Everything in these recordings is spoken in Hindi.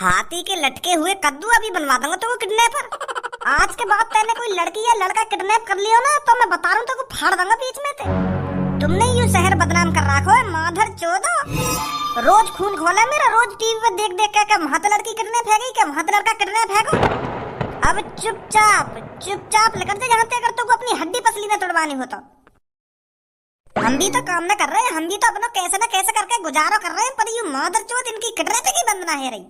हाथी के लटके हुए कद्दू अभी बनवा दूंगा तो किडनैपर। आज के बाद तेने कोई लड़की या लड़का किडनैप कर लियो ना तो मैं बता रहा हूँ तो फाड़ दूंगा बीच में से। तुमने यूं शहर बदनाम कर रखो है माधर चोदो। रोज खून खोला मेरा, रोज टीवी पे देख देख के वहां तो लड़की किडनैप है गई, क्या वहां तो लड़का किडनैप है गो। अब चुपचाप चुपचाप लेकर जा जहाँ अगर तो अपनी हड्डी पसली न तोड़वानी हो तो। हम भी तो काम न कर रहे हैं, हम भी तो अपना कैसे न कैसे करके गुजारा कर रहे हैं, पर यूं मादर चोद इनकी किडनैपिंग की बंद ना है रही।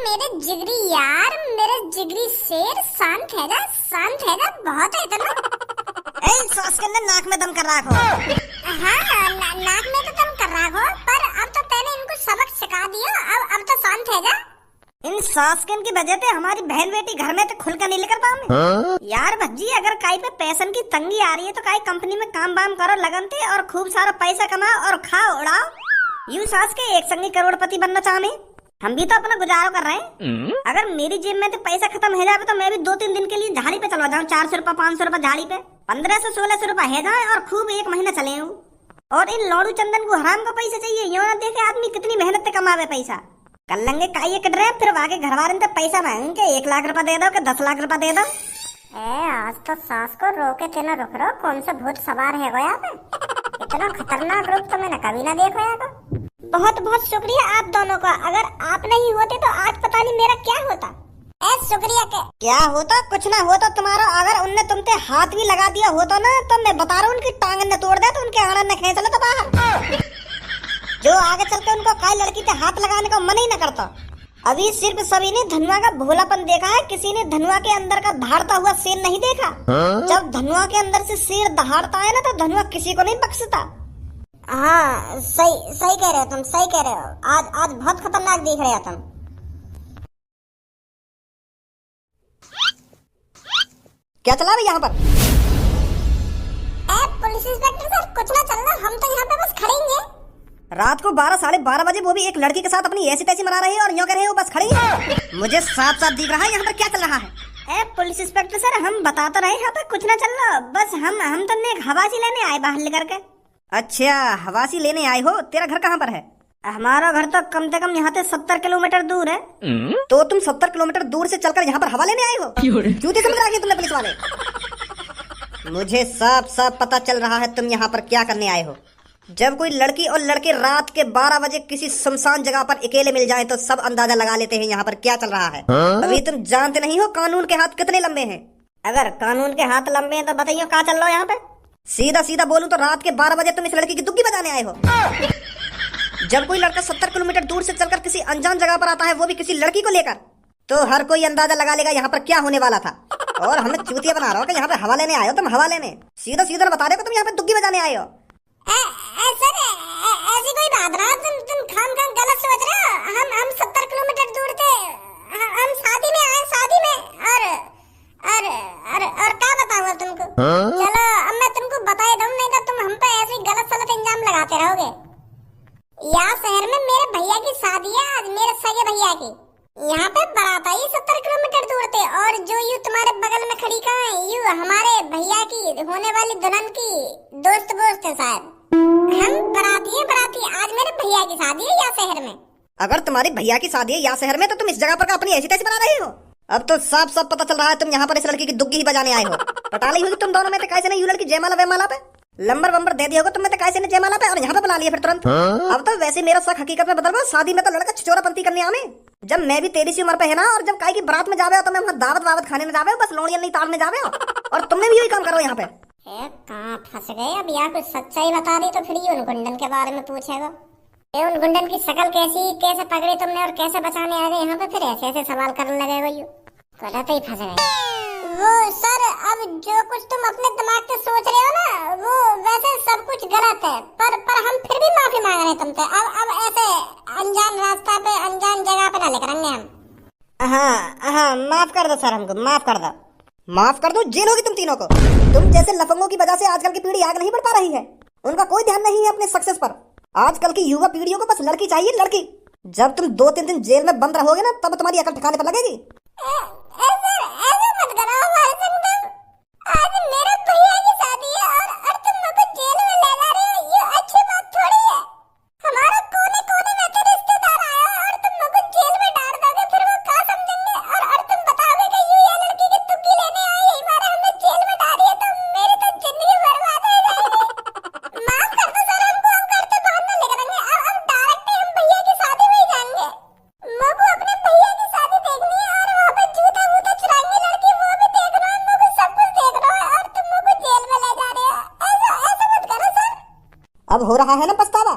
मेरे जिगरी यार, मेरे जिगरी शेर, शांत है जा, शांत है जा, बहुत है इतना। सांस के अंदर नाक में दम कर रखो। हाँ नाक में तो दम कर रखो, पर अब तो मैंने इनको सबक सिखा दिया, अब तो शांत है जा। इन सासकिन की वजह से हमारी बहन बेटी घर में तो खुल कर नहीं लेकर पाऊंगे। यार भज्जी, अगर काई पे पैसन की तंगी आ रही है तो काई कंपनी में काम बाम करो लगन थे और खूब सारा पैसा कमाओ और खाओ उड़ाओ। यूं सास के एक संगी करोड़पति बनना चाहते, हम भी तो अपना गुजारा कर रहे हैं। अगर मेरी जेब में तो पैसा खत्म हो जाए तो मैं भी 2-3 दिन के लिए झाड़ी पे चलवा जाऊँ। 400 रुपए 500 रुपए झाड़ी पे, 1500-1600 रुपए है जाए और खूब 1 महीना चले हूँ। और इन लौड़ू चंदन को हराम का पैसा चाहिए, यो ना देखे आदमी कितनी मेहनत से कमावे पैसा। कर लेंगे काई एक ड्राइव, फिर आगे घर वाले तो पैसा मांगेंगे 1 लाख रुपए दे दो कि 10 लाख रुपए दे दो। आज तो सास को रोके थे ना, रुक रहो, कौन सा भूत सवार है गया पे? इतना खतरनाक रूप तो मैंने कभी ना देखा है। बहुत बहुत शुक्रिया आप दोनों का, अगर आप नहीं होते तो आज पता नहीं मेरा क्या होता। शुक्रिया के क्या होता, कुछ ना होता तुम्हारा। अगर उनने तुमसे हाथ भी लगा दिया होता ना तो मैं बता रहा हूँ उनकी टांग न तोड़ दे तो उनके आड़न न खींच ले तो बाहर। जो आगे चल के उनको काई लड़की से हाथ लगाने का मन ही न करता। अभी सिर्फ सभी ने धनुआ का भोलापन देखा है, किसी ने धनुआ के अंदर का दहाड़ता हुआ शेर नहीं देखा। जब धनुआ के अंदर से शेर दहाड़ता है ना तो धनुआ किसी को नहीं बख्शता। हाँ सही कह रहे हो तुम, सही कह रहे हो। आज बहुत खतरनाक दिख रहे हो तुम। क्या चला रही यहाँ पर? पुलिस इंस्पेक्टर सर, कुछ ना चल रहा, हम तो यहाँ पे बस खड़े ही हैं। रात को 12-12:30 बजे वो भी एक लड़की के साथ अपनी ऐसी तैसी मना रही है और यूं कह रहे हो बस खड़ी है। मुझे साफ साफ दिख रहा है यहाँ पर क्या चल रहा है। पुलिस इंस्पेक्टर सर, हम बता तो रहे यहाँ पे कुछ ना चल रहा, बस हम तो एक हवासी लेने आए बाहर लेकर के। अच्छा, हवासी लेने आए हो? तेरा घर कहाँ पर है? हमारा घर तो कम से कम यहाँ से 70 किलोमीटर दूर है। तो तुम 70 किलोमीटर दूर से चलकर यहाँ पर हवा लेने आए हो? क्यों समझ रहा तुमने पुलिस वाले? मुझे साफ साफ पता चल रहा है तुम यहाँ पर क्या करने आए हो। जब कोई लड़की और लड़के रात के 12 बजे किसी सुनसान जगह पर अकेले मिल जाएं तो सब अंदाजा लगा लेते हैं यहाँ पर क्या चल रहा है। अभी तुम जानते नहीं हो कानून के हाथ कितने लंबे हैं। अगर कानून के हाथ लंबे हैं तो बताइए क्या चल रहा है यहाँ पे। सीधा सीधा बोलूं तो रात के 12 बजे तुम इस लड़की की दुग्गी बजाने आए हो। जब कोई लड़का 70 किलोमीटर दूर से चलकर किसी अनजान जगह पर आता है, वो भी किसी लड़की को लेकर, तो हर कोई अंदाजा लगा लेगा यहाँ पर क्या होने वाला था। और हमें चूतिया बना रहा हो कि यहाँ पे हवा लेने आए हो तुम। हवा लेने सीधा सीधा बता रहे हो तुम यहाँ पे दुग्गी बजाने आए हो। सर ऐसी कोई बात ना, तुम खाम गलत सोच रहे हो। हम 70 किलोमीटर दूर थे, हम शादी में आए, शादी में। और क्या बताऊंगा तुमको। चलो अब मैं तुमको बता दूं, नहीं तो तुम हम पे ऐसे गलत सलत इंजाम लगाते रहोगे। यहाँ शहर में मेरे भैया की शादी है आज, मेरे सगे भैया की। यहाँ पे बारात आई 70 किलोमीटर दूर थे, और जो यू तुम्हारे बगल में खड़ी कहाँ है, यू हमारे भैया की होने वाली दुल्हन की दोस्त वोस्त है शायद। हम बराती आज मेरे भैया की शादी है यहाँ शहर में। अगर तुम्हारी भैया की शादी है यहाँ शहर में तो तुम इस जगह पर अपनी ऐसी तैसी बना रही हो। अब तो साफ साफ पता चल रहा है तुम यहाँ पर इस लड़की की दुग्गी ही बजाने आए हो। पता नहीं होगी तुम दोनों में तो कैसे नहीं यू लड़की जयमाला वयमाला पे लंबर वंबर दे दिया होगा तुम में तो कैसे ने जयमाला पे, और यहाँ पे बुला लिया फिर तुरंत। अब तो वैसे मेरा शक हकीकत में बदल गया। शादी में तो लड़का छिचोरापंती करने आवे, जब मैं भी तेरी सी उम्र पे है ना, और जब काई की बारात में जावे हो तो मैं वहाँ दावत वावत खाने में जावे हो, बस लोड़ियां नहीं ताड़ने जावे हो। और तुमने भी यही काम करो यहाँ पे। कहाँ फंस गए अब। यहाँ कुछ सच्चाई बता दी तो फिर ये उन गुंडन के बारे में पूछेगा। उन गुंडन की शक्ल कैसे पकड़ी तुमने और कैसे बचाने आ गए यहाँ पे, फिर ऐसे ऐसे सवाल करने लगे हो। गलत ही फंस गए। वो सर, अब जो कुछ तुम अपने दिमाग से सोच रहे हो ना, वो वैसे सब कुछ गलत है, पर हम फिर भी माफी मांग रहे हैं तुमसे। अब ऐसे अनजान रास्ता पे अनजान जगह पे ना लेकर आएंगे हम। हाँ माफ कर दो सर, हमको माफ कर दो। माफ कर दो, जेल होगी तुम तीनों को। तुम जैसे लफंगों की वजह से आजकल की पीढ़ी आगे नहीं बढ़ पा रही है। उनका कोई ध्यान नहीं है अपने सक्सेस पर। आजकल की युवा पीढ़ियों को बस लड़की चाहिए, लड़की। जब तुम 2-3 दिन जेल में बंद रहोगे ना, तब तुम्हारी अकल ठिकाने पर लगेगी। आज मेरे भैया की शादी है और तुम मुझे जेल में ले जा रहे हो, ये अच्छी बात थोड़ी है। हमारा कोने कोने में तो रिश्तेदार आया और तुम मुझे जेल में डाल दोगे, अब हो रहा है ना पछतावा?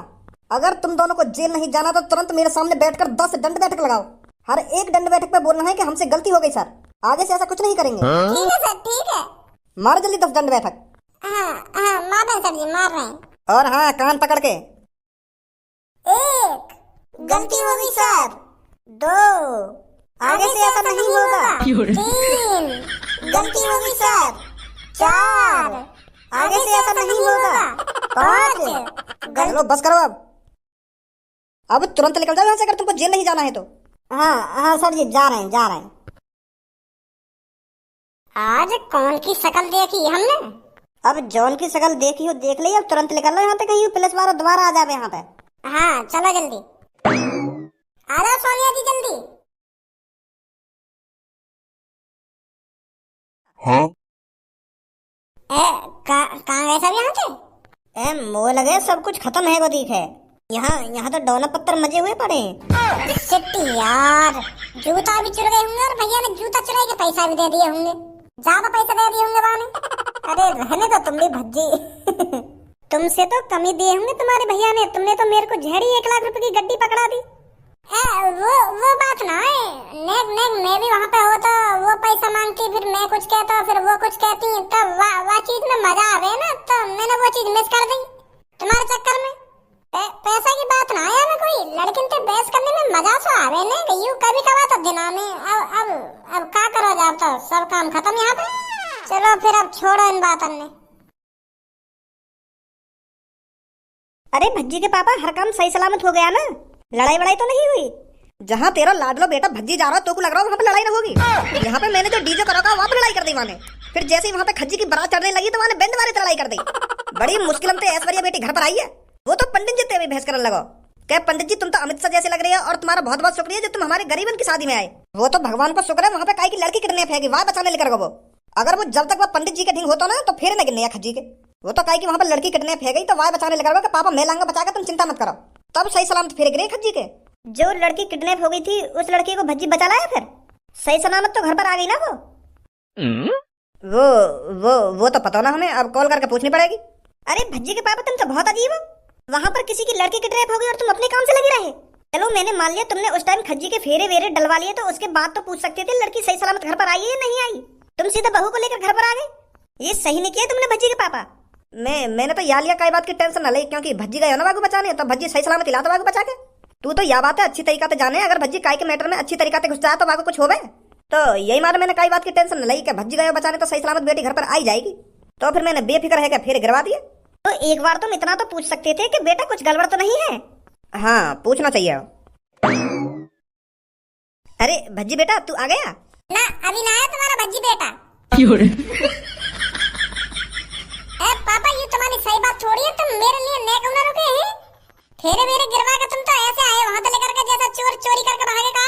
अगर तुम दोनों को जेल नहीं जाना तो तुरंत मेरे सामने बैठकर 10 दंड बैठक लगाओ। हर एक दंड बैठक पे बोलना है कि हमसे गलती हो गई सर, आगे से ऐसा कुछ नहीं करेंगे। ठीक है सर, ठीक है। मारो जल्दी 10 दंड बैठक। हाँ मार रहे हैं सर जी, मार रहे हैं। और हाँ, कान पकड़ के। 1 गलती हो गई सर। 2 आगे से ऐसा नहीं होगा। 3 गलती हो गई सर। 4 आगे से ऐसा नहीं होगा। 5 चलो बस करो अब तुरंत निकल जाओ यहाँ से अगर तुमको जेल नहीं जाना है तो। हाँ सर जी, जा रहे हैं। आज कौन की शक्ल देखी हमने? अब जॉन की शक्ल देखी हो देख ली, अब तुरंत निकल लो यहाँ पे, कहीं पुलिस वाला दोबारा आ जावे यहाँ पे। हाँ चलो जल्दी, आ जाओ सोनिया जी जल्दी। हाँ कहाँ गए सब यहाँ से? मोह लगे सब कुछ खत्म है वो दिख है। यहाँ तो डोना पत्थर मजे हुए पड़े। शिट यार, जूता भी चुरा गए होंगे और भैया ने जूता चुराई के पैसा भी दे दिए होंगे, ज्यादा पैसा दे दिए होंगे बाने। अरे रहने दो तुम भी भज्जी। तुमसे तो कम ही दिए होंगे तुम्हारे भैया ने, तुमने तो मेरे को झेड़ी 1 लाख रुपए की गड्डी पकड़ा दी। वो बात ना है, नेक मैं भी वहाँ पे हो तो वो पैसा मांगती, फिर मैं कुछ कहता, फिर वो कुछ कहती, तब वो चीज में मजा आवे ना, तो मैंने वो चीज मिस कर दी तुम्हारे चक्कर में। पैसा की बात ना आया ना, कोई लड़किन पे बहस करने में मजा तो आवे ना, यू कभी कभार तो दिना में। अब क्या करो, जाब तो सब काम खत्म यहाँ पे। चलो फिर अब छोड़ो इन बातों ने। अरे भज्जी के पापा, हर काम सही सलामत हो गया ना? लड़ाई वड़ाई तो नहीं हुई? जहाँ तेरा लाडलो बेटा भज्जी जा रहा है तो को लग रहा है वहाँ पे लड़ाई ना होगी। यहाँ पे मैंने जो डीजे करा था वहाँ पे लड़ाई कर दी माने, फिर जैसे ही वहाँ पे खज्जी की बारात चढ़ने लगी तो वहाँ बैंड वाले लड़ाई कर दी। बड़ी मुश्किल से ऐश्वर्या बेटी घर पर आई है, वो तो पंडित जी तेरे बहस करने लगो। क्या पंडित जी, तुम तो अमित शाह जैसे लग रही है और तुम्हारा बहुत बहुत शुक्रिया जो तुम हमारे गरीबन की शादी में आए। वो तो भगवान को शुक्र है वहाँ पे काई की लड़की किडनैप है, वहाँ बचाने लेकर गो वो। अगर वो जब तक वो पंडित जी के ढींग होता ना तो फिर न गिरने खज्जी के। वो तो काई की वहाँ पे लड़की किडनैप है गई तो वहाँ बचाने लेकर गो, पापा मैं लाऊंगा बचा के, तुम चिंता मत करो। तब सही सलामत फिर गिरे खज्जी के। जो लड़की किडनैप हो गई थी उस लड़की को भज्जी बचा लाया, फिर सही सलामत तो घर पर आ गई ना वो तो पता ना हमें, अब कॉल करके पूछनी पड़ेगी। अरे भज्जी के पापा, तुम तो बहुत अजीब हो। वहाँ पर किसी की लड़की किडनैप हो गई और तुम अपने काम से लगे रहे। चलो मैंने मान लिया तुमने उस टाइम खज्जी के फेरे वेरे डलवा लिए, तो उसके बाद तो पूछ सकते थे लड़की सही सलामत घर पर आई है या नहीं आई। तुम सीधा बहू को लेकर घर पर आ गए, ये सही नहीं किया तुमने भज्जी के पापा। मैंने तो या लिया कई बात की टेंशन न ली, क्योंकि भज्जी गए ना बागू बचाने, तो भज्जी सही सलामत इलाता बागू बचा के। तू तो यह बात है अच्छी तरीका से जाने, अगर भज्जी काय के मैटर में अच्छी तरीका से घुस जाए तो बागू कुछ होवे। तो यही मारे मैंने कई बात की टेंशन न ली कि भज्जी गए बचाने तो सही सलामत बेटी घर पर आई जाएगी, तो फिर मैंने बेफिक्र है कि फिर गिरवा दिए। तो एक बार तुम इतना तो पूछ सकते थे कि बेटा कुछ गड़बड़ तो नहीं है। हाँ पूछना चाहिए। अरे भज्जी बेटा तू आ गया ना? अभी ना आया तुम्हारा भज्जी बेटा। पापा ये तुम्हारी सही बात छोड़िए, तुम मेरे लिए नेक उम्र रुके हैं। फेरे मेरे गिरवा के तुम तो ऐसे आए वहाँ से लेकर के जैसा चोर चोरी करके भागे का।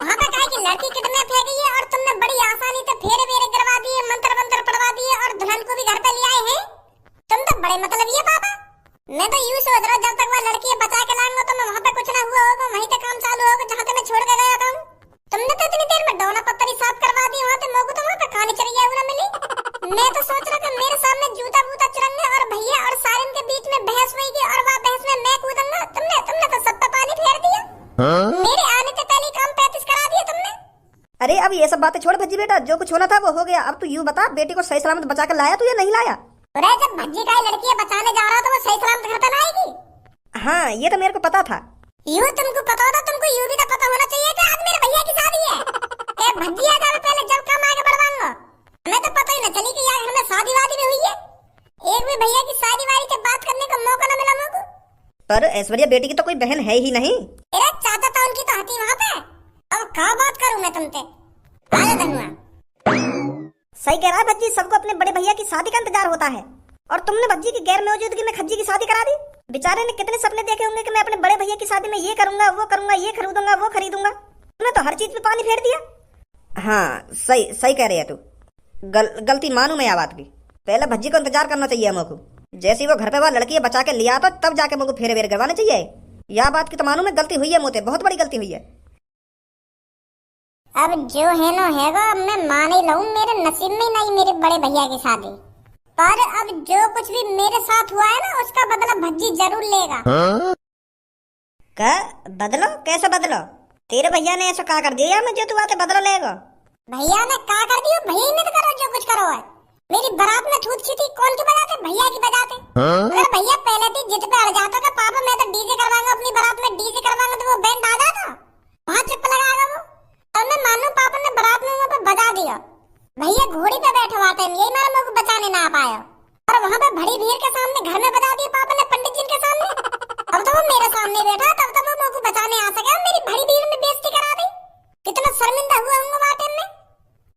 वहाँ पे कहा कि लड़की किडनैप है गई है और तुमने बड़ी आसानी से फेरे मेरे गिरवा दिए, मंत्र मंत्र पढ़वा दिए और दुल्हन को भी घर पे ले आए हैं। तुम तो बड़े मतलब ये पापा। मैं तो यूं सोच रहा जब तक वो लड़की बचा के लाऊंगा तो मैं वहाँ पे कुछ ना हुआ होगा, वहीं पे काम चालू होगा जहाँ से मैं छोड़ के गया था। तुमने तो इतनी देर में डोना पत्थर ही साफ करवा दी, वहाँ पे मोगू तो वहाँ पे कहानी चली गया ना मिली। मैं तो सोच रहा था मेरे सामने जूता बूता चुरंगे और भैया और सारिन के बीच में बहस हुई और वहाँ बहस में मैं कूदूंगा। तुमने तो सब पे पानी फेर दिया। मेरे आने से पहले काम 35 करा दिया तुमने। अरे अब ये सब बातें छोड़ भज्जी बेटा, जो कुछ होना था वो हो गया। अब तू यूं बता, बेटी को सही सलामत बचा कर लाया तू या नहीं लाया? अरे जब भज्जी का लड़की बचाने जा रहा था वो सही सलामत घर पर आएगी। हाँ ये तो मेरे को पता था। यूं तुमको पता होता, तुमको यूं भी तो पता होना चाहिए कि आज मेरे भैया की शादी है। क्या भज्जी आ जावे पहले जब काम आगे बढ़वाऊंगा। हमें तो पता ही न चली कि यार हमें शादी वादी भी हुई है। एक भी भैया की शादी वादी से बात करने का मौका न मिला मुझको। पर ऐश्वर्या बेटी की तो कोई बहन है ही नहीं। अरे चाचा था उनकी तो हती वहाँ पे। अब क्या बात करूँ मैं तुमसे? आजा धनुआ। सही कह रहा है भज्जी, सबको अपने बड़े भैया की शादी का इंतजार होता है और तुमने भज्जी की गैर मौजूदगी में खज्जी की शादी करा दी। बेचारे ने कितने सपने देखे होंगे कि मैं अपने बड़े भैया की शादी में ये करूंगा, वो करूंगा, ये खरीदूंगा, वो खरीदूंगा। तुमने तो हर चीज पे पानी फेर दिया। हाँ सही कह रही है तू। गलती मानू मैं यह बात की। पहले भज्जी को इंतजार करना चाहिए हमको। जैसी वो घर पे वह लड़की बचा के लिया तो तब जाके मुझको फेरे वेरे करवाने चाहिए। यह बात की तो मानू मैं गलती हुई है, मोते बहुत बड़ी गलती हुई है। अब जो है नो हैगा, अब मैं मान ही लऊं, मेरे नसीब में नहीं मेरे बड़े भैया की शादी। पर अब जो कुछ भी मेरे साथ हुआ है ना उसका बदला भज्जी जरूर लेगा। क्या बदलो? कैसे बदलो? तेरे भैया ने ऐसा क्या कर दिया मुझे तू आते बदलो लेगा? भैया ने क्या कर दियो? भैया ने तो करो जो कुछ करो है। मेरी बारात में छूत छी थी, कौन की बजाते? भैया की बजाते। अगर भैया पहले थी जिद पे अड़ जाता था, पापा मैं तो डीजे करवाऊंगा अपनी बारात में, डीजे करवाऊंगा, तो वो बैंड आ जाता, वहां चुप लगाएगा वो। और मैं मानू पापा ने बारात में वहां पे बजा दिया, भैया घोड़ी पे बैठे हुआ थे, यही मारा मेरे को बचाने ना आ पाया, और वहां पे बड़ी भीड़ के सामने घर में बजा दिया पापा ने, पंडित जी के सामने। अब तो वो मेरे सामने बैठा, तब तो वो मेरे को बचाने आ सका, मेरी बड़ी भीड़ में बेइज्जती करा दी। कितना शर्मिंदा हुआ हूँ वहां टाइम में।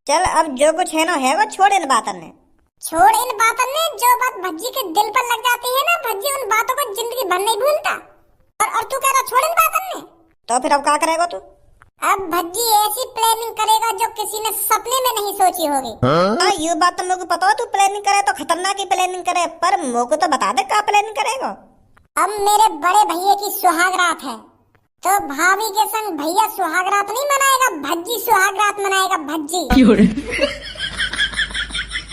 चल अब जो कुछ है ना है वो छोड़ इन बातन ने, छोड़ इन बातन ने। जो बात भज्जी के दिल पर लग जाती है ना, भज्जी उन बातों को जिंदगी भर नहीं भूलता। और तू कह रहा छोड़ इन बातन ने, तो फिर अब क्या करेगा तू? अब भज्जी ऐसी प्लानिंग करेगा जो किसी ने सपने में नहीं सोची होगी। हाँ ये बात तो मेरे को पता है, तू प्लानिंग करे तो खतरनाक ही प्लानिंग करे, पर मेरे को तो बता दे क्या प्लानिंग करेगा। अब मेरे बड़े भैया की सुहागरात है, तो भाभी के संग भैया सुहागरात नहीं मनाएगा, भज्जी सुहागरात मनाएगा, भज्जी।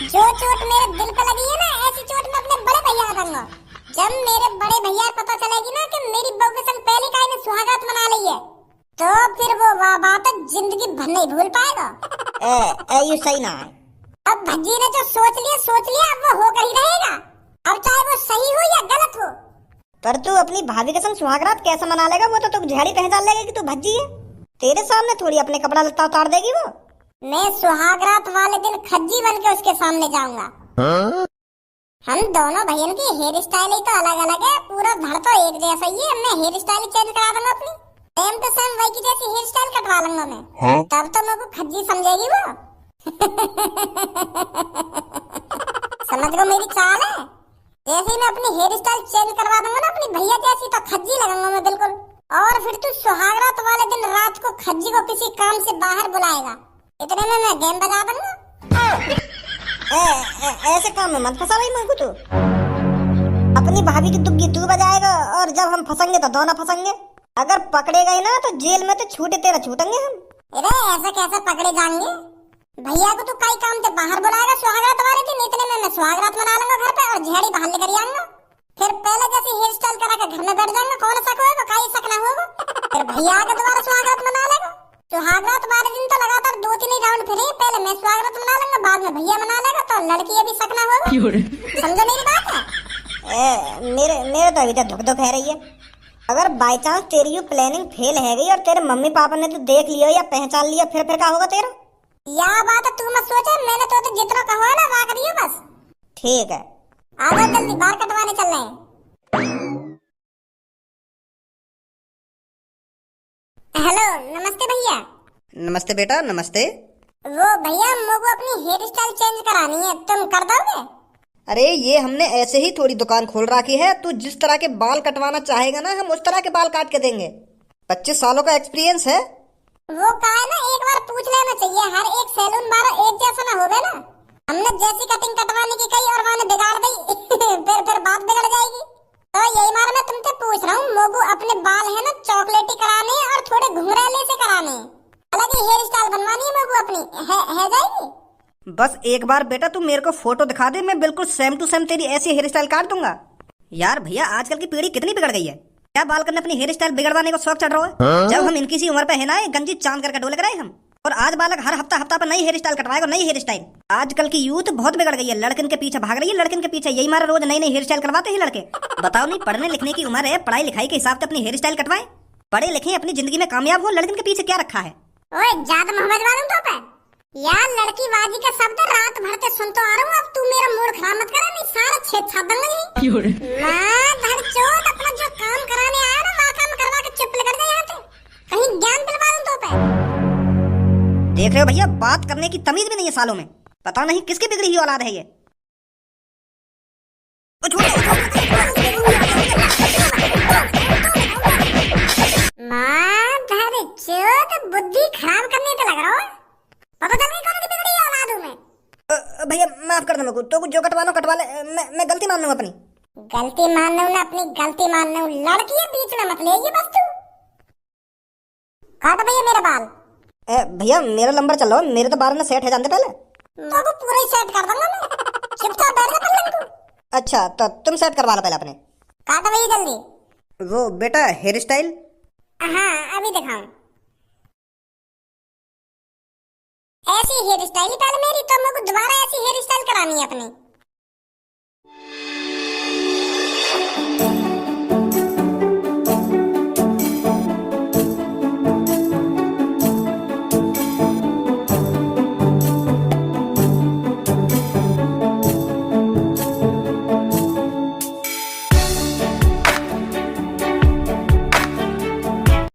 जो चोट मेरे दिल पे लगी है ना, ऐसी चोट मैं अपने बड़े भैया को दूंगा। जब मेरे बड़े भैया को पता चलेगी ना कि मेरी बहू के संग पहली काई ने सुहागरात मना ली है, तो फिर वो बात जिंदगी भर नहीं भूल पाएगा। ये सही ना है। अब भज्जी ने जो सोच लिया अब वो होकर ही रहेगा, अब चाहे वो सही हो या गलत हो। पर तू अपनी भाभी के संग सुहागरात कैसे मना लेगा? वो तो तू झाड़ी पहचान लेगा कि तू भज्जी है, तेरे सामने थोड़ी अपने कपड़ा लत्ता उतार देगी वो। मैं सुहागरात वाले दिन खज्जी बन के उसके सामने जाऊंगा। हम दोनों भैया की हेयर स्टाइल ही तो अलग अलग है, पूरा धड़ तो एक जैसा ही है। मैं हेयर स्टाइल चेंज करा दूंगा अपनी, सेम टू सेम वही की जैसी हेयर स्टाइल कटवा लूंगा मैं। तब तो मेरे को खज्जी समझेगी वो। समझ गो मेरी चाल है। जैसे ही मैं अपनी हेयर स्टाइल चेंज करवा दूंगा ना अपनी भैया जैसी, तो खज्जी लगाऊंगा मैं बिल्कुल। और फिर तू सुहागरात वाले दिन रात को खज्जी को किसी काम से बाहर बुलाएगा, इतने में मैं गेम बजा दूंगा। ऐसे काम में मत फंसा भाई मेरे को। तू अपनी भाभी की दुग्गी तू बजाएगा, और जब हम फंसेंगे तो दोनों फंसेंगे। अगर पकड़े गए ना तो जेल में तो छूटे तेरा छूटेंगे हम। अरे ऐसे कैसे पकड़े जाएंगे? भैया को तो कई काम से बाहर बुलाएगा सुहागरात वाले दिन, इतने में मैं सुहागरात मना लूंगा घर पे, और झाड़ी बाहर लेकर आऊंगा। फिर पहले जैसे हेयर स्टाइल करा के घर में बैठ जाएंगे, कौन सा होगा, कहीं शक ना होगा। फिर भैया के दोबारा सुहागरात मना लेगा। सुहागरात वाले दिन तो लगातार 2-3 राउंड फिरे, पहले मैं सुहागरात मना लूंगा, बाद में भैया मना लेगा, तो लड़की अभी शक ना होगा। समझो मेरी बात है? मेरे तो अभी तक धुक धुक है रही है। अगर बाई चांस तेरी ये प्लानिंग फेल है गई और तेरे मम्मी पापा ने तो देख लिया या पहचान लिया, फिर क्या होगा तेरा? या बात तू मत सोचे, मैंने तो जितना कहा है ना वो करियो बस। ठीक है, आ जाओ जल्दी, बाल कटवाने चल रहे हैं। हेलो नमस्ते भैया। नमस्ते बेटा, नमस्ते। वो भैया मुझको अपनी हेयर स्टाइल चेंज करानी है, तुम कर दोगे? अरे ये हमने ऐसे ही थोड़ी दुकान खोल रखी है, तू जिस तरह के बाल कटवाना चाहेगा ना हम उस तरह के बाल काट के देंगे। 25 सालों का एक्सपीरियंस है। वो का है ना, एक बार पूछ लेना चाहिए, हर एक सैलून वाला एक जैसा ना होवे ना। हमने जैसी कटिंग कटवाने की कही और मैंने बिगाड़ दी फिर बात बिगड़ जाएगी। तो यही मार मैं तुमसे पूछ रहा हूँ, मोगू अपने बाल है ना चॉकलेटी कराने और थोड़े घुंघराले से कराने, अलग ही हेयर स्टाइल बनवानी है मोगू अपनी, है जाएगी? बस एक बार बेटा तू मेरे को फोटो दिखा दे, मैं बिल्कुल सेम टू सेम तेरी ऐसी हेयर स्टाइल काट दूंगा। यार भैया आजकल की पीढ़ी कितनी बिगड़ गई है, क्या बाल करने अपनी हेयर स्टाइल बिगड़वाने को शौक चढ़ रहा है। जब हम इनकी सी उम्र पे है ना गंजी चांद करके डोले कराए हम, और आज बालक हर हफ्ता पर नई हेयर स्टाइल कटवाएगा, नई हेयर स्टाइल। आजकल की यूथ बहुत बिगड़ गई है, लड़कन के पीछे भाग रही है, लड़कन के पीछे यही मारा रोज नई हेयर स्टाइल करवाते हैं लड़के। बताओ नहीं, पढ़ने लिखने की उम्र है, पढ़ाई लिखाई के हिसाब से अपनी हेयर स्टाइल कटवाए, पढ़े लिखे अपनी जिंदगी में कामयाब हो, लड़कन के पीछे क्या रखा है? ओए ज्यादा मोहम्मद वालों तो पे यार, लड़की बाजी का शब्द रात भर से सुन तो आ रहा हूँ, अब तू मेरा मूड खराब मत करा, नहीं सारा छेद छाप दूंगा। मैं धड़चोट अपना जो काम कराने आया ना वहाँ काम करवा के चुप कर दे, यहाँ से कहीं ज्ञान दिलवा दूं तो पे। देख रहे हो भैया, बात करने की तमीज भी नहीं है सालों में, पता नहीं किसकी बिगड़ी हुई औलाद है ये। माँ धड़चोट बुद्धि खराब करने पे लग रहा हो, पता चल गई कौन सी बिगड़ी औलाद हूँ मैं। भैया माफ कर दे मेरे को, तो जो कटवाना कटवा ले, मैं गलती मान लूंगा अपनी। गलती मान लूं ना, अपनी गलती मान लूं, लड़की है बीच में मत ले ये बस। तू काट भैया मेरा बाल। भैया मेरा नंबर चल रहा है, मेरे तो बाल में सेट है जानते पहले। तो पूरा ही सेट कर दूंगा मैं। चुपचाप बैठ जा पलंग को। अच्छा तो तुम सेट करवा लो पहले अपने। काटो भैया जल्दी। वो बेटा हेयर स्टाइल। हाँ अभी दिखाऊं। ऐसी हेयर स्टाइल ही पहले मेरी, तो मेरे को दोबारा ऐसी हेयर स्टाइल करानी है अपनी।